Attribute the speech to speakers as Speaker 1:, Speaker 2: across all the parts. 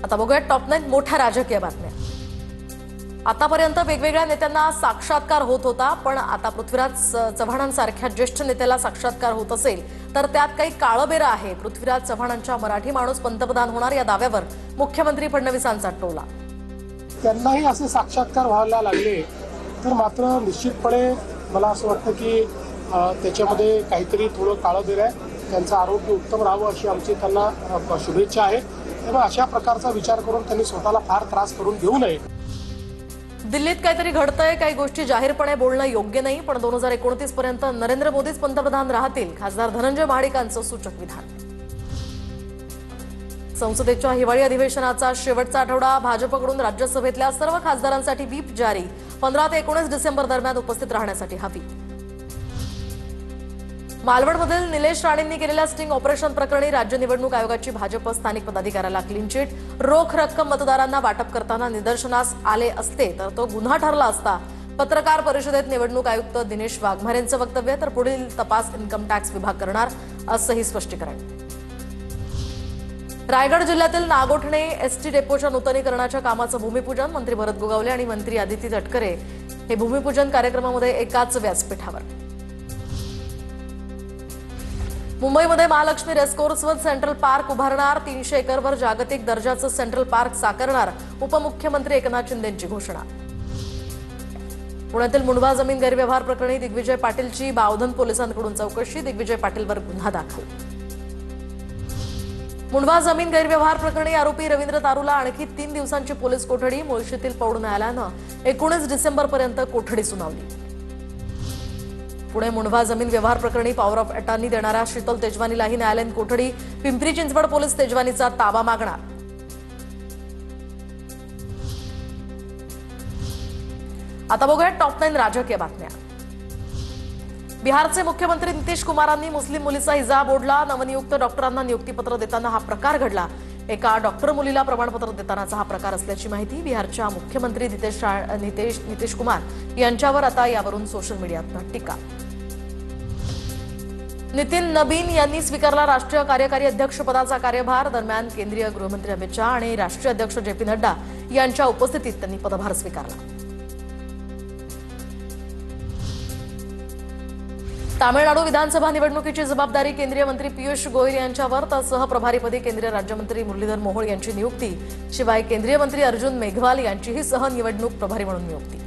Speaker 1: आता बघूया टॉप 9 मोठ्या राजकीय बातम्या। आतापर्यंत वेगवेगळ्या नेत्यांना साक्षात्कार होत होता, पण आता पृथ्वीराज चव्हाणांसारख्या ज्येष्ठ नेत्याला साक्षात्कार होत असेल तर त्यात काही काळबेरं आहे। पृथ्वीराज चव्हाणांच्या मराठी माणूस पंतप्रधान होणार या दाव्यावर मुख्यमंत्री फडणवीसांचा टोला।
Speaker 2: त्यांनाही असे साक्षात्कार व्हायला लागले तर मात्र निश्चितपणे मला असं वाटतं की त्याच्यामध्ये काहीतरी थोडं काळबेर आहे। त्यांचं आरोग्य उत्तम राहावं अशी आमची त्यांना शुभेच्छा आहे। तेव्हा अशा प्रकारचा विचार करून त्यांनी स्वतःला फार त्रास करून घेऊ नये।
Speaker 1: दिल्लीत काहीतरी घडतंय, काही गोष्टी जाहीरपणे बोलणं योग्य नाही, पण 2029 पर्यंत नरेंद्र मोदीच पंतप्रधान राहतील, खासदार धनंजय महाडिकांचं सूचक विधान। संसदेच्या हिवाळी अधिवेशनाचा शेवटचा आठवडा, भाजपकडून राज्यसभेतल्या सर्व खासदारांसाठी व्हीप जारी, 15 ते 19 डिसेंबर दरम्यान उपस्थित राहण्यासाठी हवी। मालवणमधील निलेश राणेंनी केलेल्या स्टिंग ऑपरेशन प्रकरणी राज्य निवडणूक आयोगाची भाजप स्थानिक पदाधिकाऱ्याला क्लीन चिट। रोख रक्कम मतदारांना वाटप करताना निदर्शनास आले असते तर तो गुन्हा ठरला असता। पत्रकार परिषदेत निवडणूक आयुक्त दिनेश वाघमारेंचं वक्तव्य, तर पुढील तपास इन्कम टॅक्स विभाग करणार असंही स्पष्टीकरण। रायगड जिल्ह्यातील नागोठणे एसटी डेपोच्या नूतनीकरणाच्या कामाचं भूमिपूजन, मंत्री भरत गोगावले आणि मंत्री आदिती तटकरे हे भूमिपूजन कार्यक्रमामध्ये एकाच व्यासपीठावर। मुंबईमध्ये महालक्ष्मी रेसकोर्सवर सेंट्रल पार्क उभारणार, 300 एकरवर जागतिक दर्जाचं सेंट्रल पार्क साकारणार, उपमुख्यमंत्री एकनाथ शिंदेंची घोषणा। पुण्यातील मुंढवा जमीन गैरव्यवहार प्रकरणी दिग्विजय पाटीलची बावधन पोलिसांकडून चौकशी, दिग्विजय पाटीलवर गुन्हा दाखल। मुंढवा जमीन गैरव्यवहार प्रकरणी आरोपी रवींद्र तारूला आणखी 3 दिवसांची पोलीस कोठडी, मुळशीतील पौड न्यायालयानं 19 डिसेंबरपर्यंत कोठडी सुनावली। पुणे मुंढवा जमीन व्यवहार प्रकरणी पॉवर ऑफ अटॉर्नी देणाऱ्या शीतल तेजवानीलाही न्यायालयीन कोठडी, पिंपरी चिंचवड पोलीस तेजवानीचा ताबा मागणार। आता बघूया टॉप 9 राजकीय बातम्या। बिहारचे मुख्यमंत्री नितीश कुमारांनी मुस्लिम मुलीचा हिजाब ओढला, नवनियुक्त डॉक्टरांना नियुक्तीपत्र देताना हा प्रकार घडला। एका डॉक्टर मुलीला प्रमाणपत्र देतानाचा हा प्रकार असल्याची माहिती बिहारच्या मुख्यमंत्री नितीश कुमार यांच्यावर आता यावरून सोशल मीडियात टीका। नितीन नबीन यांनी स्वीकारला राष्ट्रीय कार्यकारी अध्यक्ष पदाचा कार्यभार, दरम्यान केंद्रीय गृहमंत्री अमित शहा आणि राष्ट्रीय अध्यक्ष जे.पी. नड्डा यांच्या उपस्थितीत त्यांनी पदभार स्वीकारला। तामिळनाडू विधानसभा निवडणुकीची जबाबदारी केंद्रीय मंत्री पियुष गोयल यांच्यावर, तर सहप्रभारीपदी केंद्रीय राज्यमंत्री मुरलीधर मोहोळ यांची नियुक्ती, शिवाय केंद्रीय मंत्री अर्जुन मेघवाल यांचीही सहनिवडणूक प्रभारी म्हणून नियुक्ती।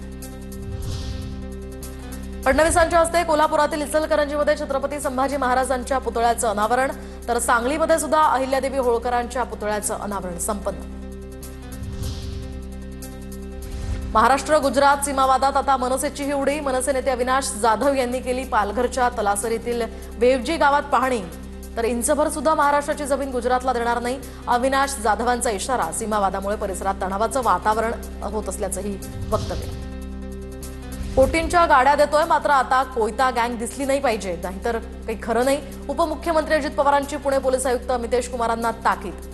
Speaker 1: फडणवीसांच्या हस्ते कोल्हापुरातील इचलकरंजीमध्ये छत्रपती संभाजी महाराजांच्या पुतळ्याचं अनावरण, तर सांगलीमध्ये सुद्धा अहिल्यादेवी होळकरांच्या पुतळ्याचं अनावरण संपन्न। महाराष्ट्र गुजरात सीमावादात आता मनसेचीही उडी, मनसे नेते अविनाश जाधव यांनी केली पालघरच्या तलासरीतील वेवजी गावात पाहणी, तर इंचभर सुद्धा महाराष्ट्राची जमीन गुजरातला देणार नाही, अविनाश जाधवांचा इशारा। सीमावादामुळे परिसरात तणावाचं वातावरण होत असल्याचंही वक्तव्य। कोटींच्या गाड्या देतोय, मात्र आता कोयता गँग दिसली नाही पाहिजे, नाहीतर काही खरं नाही, उपमुख्यमंत्री अजित पवारांची पुणे पोलीस आयुक्त अमितेश कुमारांना ताकीद।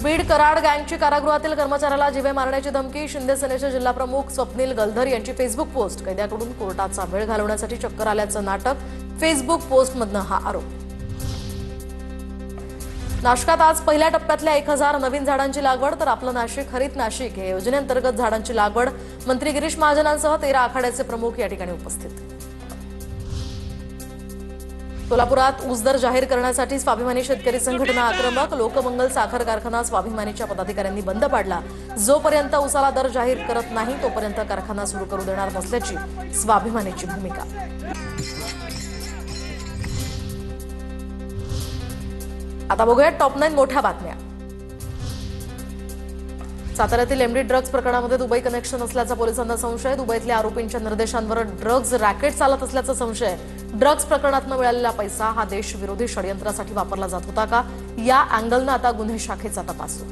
Speaker 1: बीड कराड गँगची कारागृहातील कर्मचाऱ्याला जीवे मारण्याची धमकी, शिंदे सेनेचे जिल्हाप्रमुख स्वप्नील गलधर यांची फेसबुक पोस्ट, कैद्याकडून कोर्टाचा वेळ घालवण्यासाठी चक्कर आल्याचं नाटक, फेसबुक पोस्टमधनं हा आरोप। नाशिकात आज पहिल्या टप्प्यातल्या 1000 नवीन झाडांची लागवड, तर आपलं नाशिक हरित नाशिक या योजनेअंतर्गत झाडांची लागवड, मंत्री गिरीश महाजनांसह 13 आखाड्याचे प्रमुख या ठिकाणी उपस्थित। सोलापुरात ऊस दर जाहीर करण्यासाठी स्वाभिमानी शेतकरी संघटना आक्रमक, लोकमंगल साखर कारखाना स्वाभिमानीच्या पदाधिकाऱ्यांनी बंद पाडला, जोपर्यंत ऊसाला दर जाहीर करत नाही तोपर्यंत कारखाना सुरू करू देणार नसल्याची स्वाभिमानीची भूमिका। आता बघूया टॉप 9 मोठ्या बातम्या। साताऱ्यातील एमडी ड्रग्ज प्रकरणामध्ये दुबई कनेक्शन असल्याचा पोलिसांना संशय, दुबईतल्या आरोपींच्या निर्देशांवर ड्रग्ज रॅकेट चालत असल्याचा संशय। ड्रग्ज प्रकरणातून मिळालेला पैसा हा देशविरोधी षडयंत्रासाठी वापरला जात होता का, या अँगलनं आता गुन्हे शाखेचा तपास सुरू।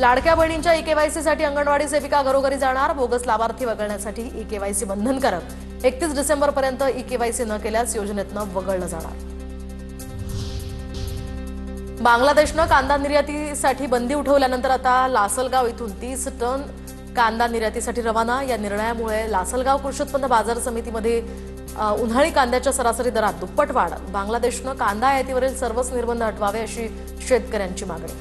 Speaker 1: लाडक्या बहिणींच्या ई-केवायसीसाठी अंगणवाडी सेविका घरोघरी जाणार, बोगस लाभार्थी वगळण्यासाठी ई-केवायसी बंधनकारक, 31 डिसेंबरपर्यंत ई-केवायसी न केल्यास योजनेतनं वगळलं जाणार। बांगलादेशनं कांदा निर्यातीसाठी बंदी उठवल्यानंतर आता लासलगाव इथून 30 टन कांदा निर्यातीसाठी रवाना। या निर्णयामुळे लासलगाव कृषी उत्पन्न बाजार समितीमध्ये उन्हाळी कांद्याच्या सरासरी दरात दुप्पट वाढ. बांगलादेशनं कांदा आयातीवरील सर्वच निर्बंध हटवावे अशी शेतकऱ्यांची मागणी.